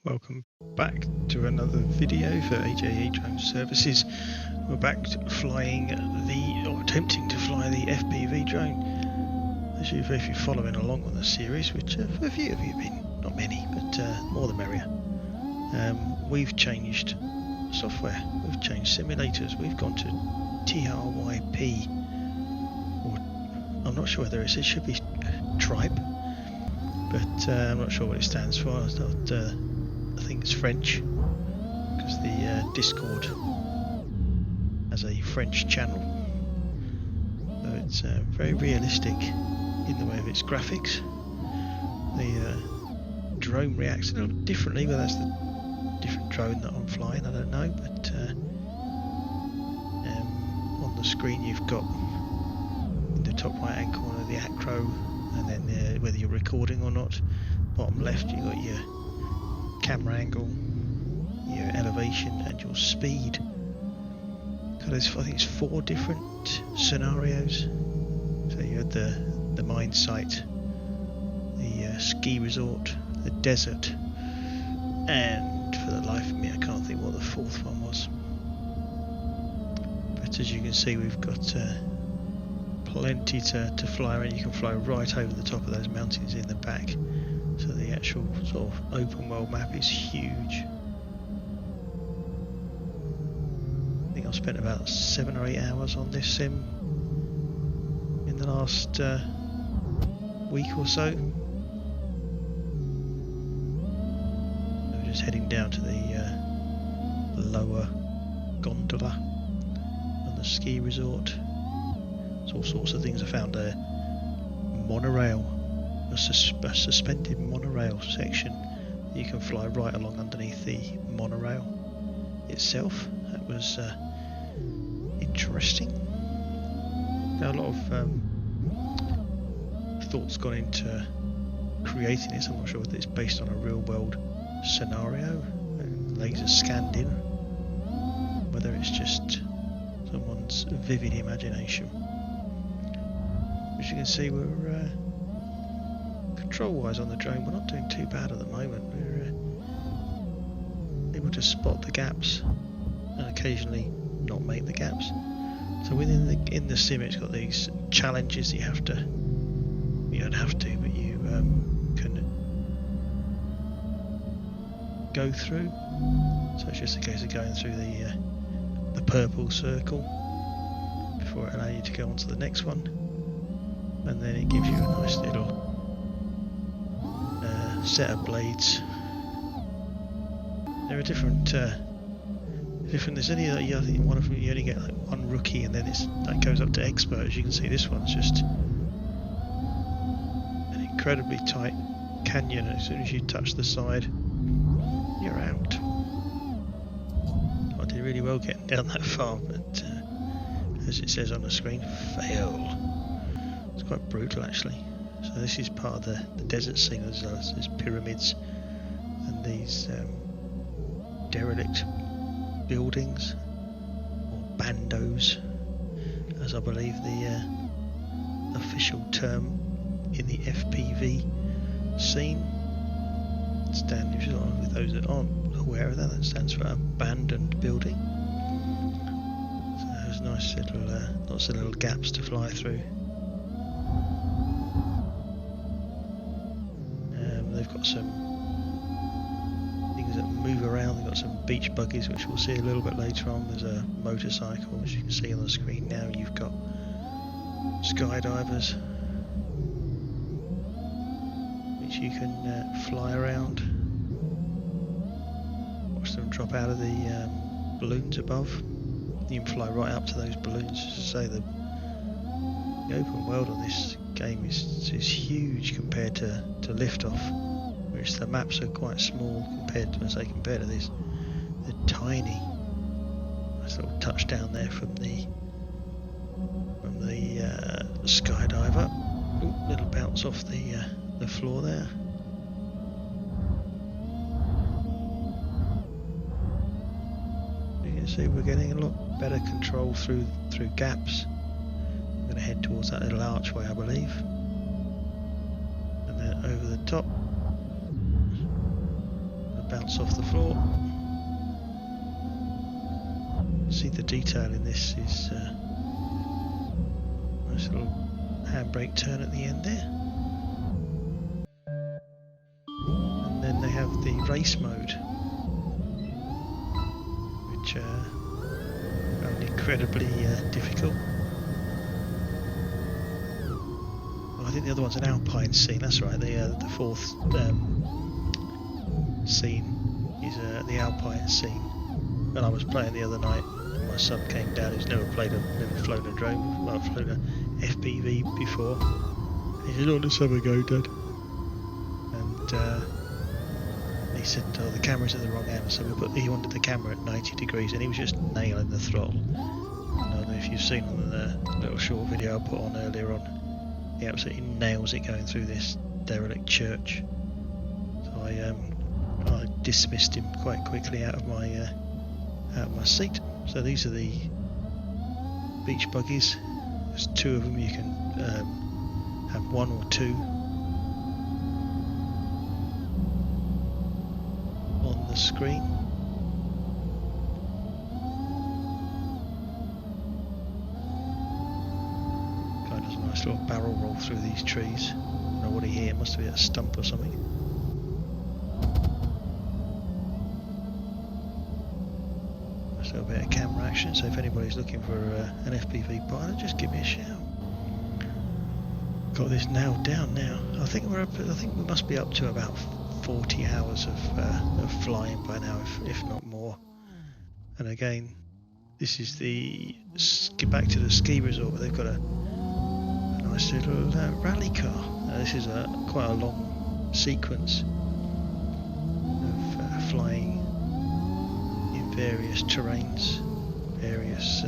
Welcome back to another video for AJE Drone Services. We're back to flying or attempting to fly the FPV drone. As if you're following along on the series, which a few of you have been, not many, but more the merrier. We've changed software, we've changed simulators, we've gone to TRYP, or I'm not sure whether it should be Tripe, but I'm not sure what it stands for. I think it's French, because the Discord has a French channel, so it's very realistic in the way of its graphics. The drone reacts a little differently, whether that's the different drone that I'm flying, I don't know, but on the screen you've got in the top right hand corner the acro, and then whether you're recording or not. Bottom left you've got your camera angle, your elevation and your speed. So there's, I think it's 4 different scenarios. So you had the mine site, the ski resort, the desert, and for the life of me I can't think what the 4th one was. But as you can see, we've got plenty to fly around. You can fly right over the top of those mountains in the back. So the actual sort of open world map is huge. I think I've spent about 7 or 8 hours on this sim in the last week or so. We're just heading down to the lower gondola on the ski resort. There's all sorts of things. I found a monorail, a suspended monorail section. You can fly right along underneath the monorail itself. That was interesting. Now, a lot of thoughts gone into creating this. I'm not sure whether it's based on a real world scenario and laser scanned in, whether it's just someone's vivid imagination. As you can see, we're control-wise on the drone, we're not doing too bad at the moment. We're able to spot the gaps and occasionally not make the gaps. So in the sim, it's got these challenges that you have to. You don't have to, but you can go through. So it's just a case of going through the purple circle before it allows you to go on to the next one, and then it gives you a nice little set of blades. There are different. There's only I think one of them you only get like one rookie, and then that goes up to expert. As you can see, this one's just an incredibly tight canyon. As soon as you touch the side, you're out. I did really well getting down that far, but as it says on the screen, fail. It's quite brutal actually. So this is part of the desert scene. There's pyramids and these derelict buildings, or bandos, as I believe the official term in the FPV scene. With those that aren't aware of that, that stands for abandoned building. So there's nice little, lots of little gaps to fly through. They've got some things that move around. They've got some beach buggies, which we'll see a little bit later on. There's a motorcycle, as you can see on the screen now. You've got skydivers, which you can fly around. Watch them drop out of the balloons above. You can fly right up to those balloons. As I say, the open world on this game is huge compared to Liftoff, which the maps are quite small compared to this. They're tiny. Nice little touchdown there from the skydiver. Ooh, little bounce off the floor there. You can see we're getting a lot better control through gaps. I'm going to head towards that little archway, I believe, and then over the top. bounce off the floor. See the detail in this is nice little handbrake turn at the end there. And then they have the race mode, which found incredibly difficult. Well, I think the other one's an alpine scene, that's right, the fourth scene is the alpine scene. When I was playing the other night, my son came down, who's never flown a drone, well, flown a FPV before. He said, "Oh, let's have a go, Dad." And he said, "Oh, the camera's at the wrong angle." So he wanted the camera at 90 degrees, and he was just nailing the throttle. And I don't know if you've seen on the little short video I put on earlier on, he absolutely nails it going through this derelict church. So I dismissed him quite quickly out of my seat. So these are the beach buggies. There's two of them. You can have one or two on the screen. Guy does a nice little barrel roll through these trees. I don't know what he hit. It must be a stump or something. A little bit of camera action, so if anybody's looking for an FPV pilot, just give me a shout. Got this nailed down now. I think we must be up to about 40 hours of flying by now, if not more. And again, this is get back to the ski resort, where they've got a nice little rally car. Now, this is quite a long sequence of flying various terrains, various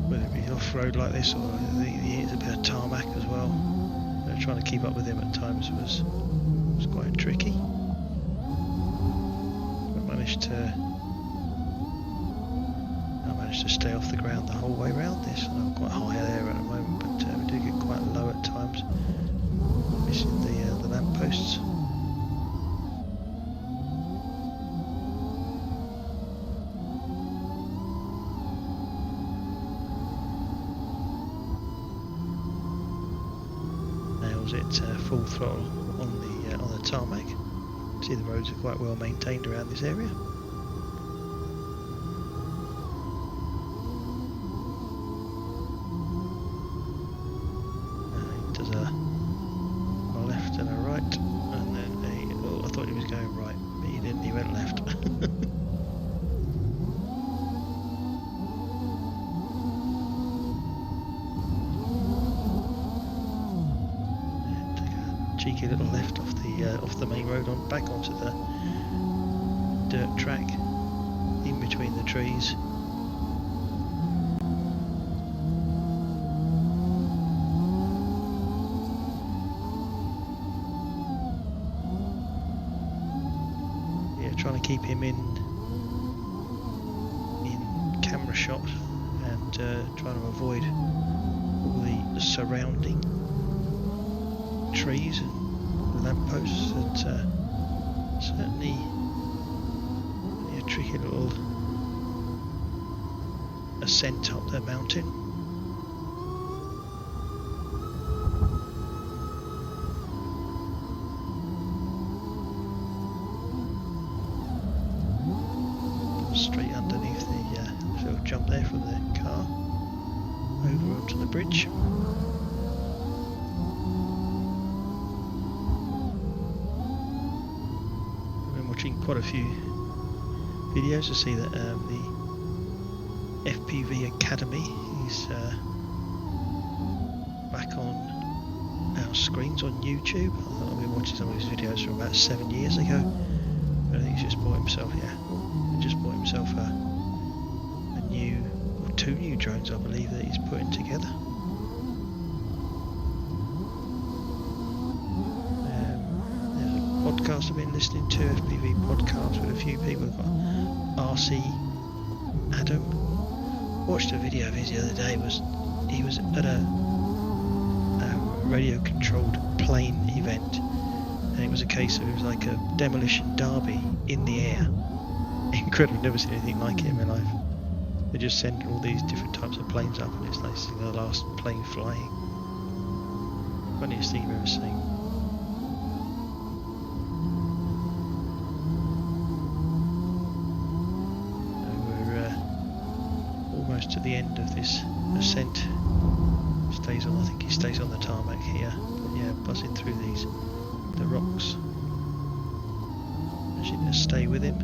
whether it be off-road like this, or it's a bit of tarmac as well. Trying to keep up with him at times was quite tricky. I managed to stay off the ground the whole way around this. I'm quite high there at the moment, but we do get quite low at times, missing the lampposts. It full throttle on the tarmac. See, the roads are quite well maintained around this area. He does a left and a right, and then I thought he was going right, but he didn't. He went left. Cheeky little left off the main road back onto the dirt track in between the trees. Yeah, trying to keep him in camera shot and trying to avoid all the surrounding trees and lampposts. That certainly a tricky little ascent up the mountain. Straight underneath the little jump there from the car over onto the bridge. Quite a few videos to see that the FPV Academy is back on our screens on YouTube. I've been watching some of his videos from about 7 years ago. But I think he's just bought himself, a new, or two new drones, I believe, that he's putting together. Podcast I've been listening to, FPV podcast with a few people. We've got RC Adam. Watched a video of his the other day. He was at a radio controlled plane event, And it was a case of, it was like a demolition derby in the air. Incredible, never seen anything like it in my life. They just send all these different types of planes up, and it's like the last plane flying. Funniest thing you've ever seen. Almost to the end of this ascent. Stays on, I think he stays on the tarmac here. But yeah, buzzing through the rocks. Actually gonna stay with him.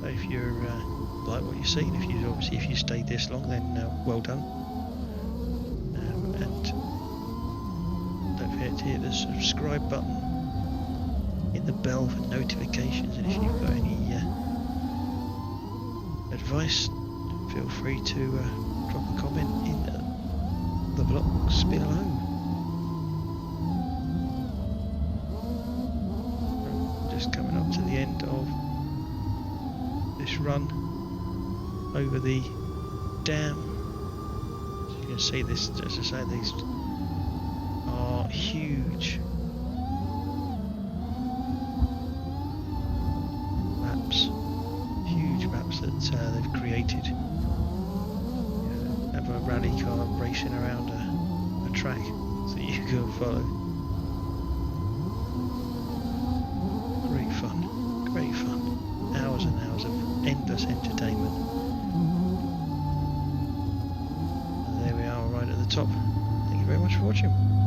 If you're like what you've seen, if you stayed this long, then well done. And don't forget to hit the subscribe button, hit the bell for notifications, and if you've got any advice, feel free to drop a comment in the blocks below. Just coming up to the end of this run over the dam. So you can see this, as I say, these are huge maps that they've created. Have a rally car racing around a track that you can follow. Great fun, great fun. Hours and hours of endless entertainment. And there we are, right at the top. Thank you very much for watching.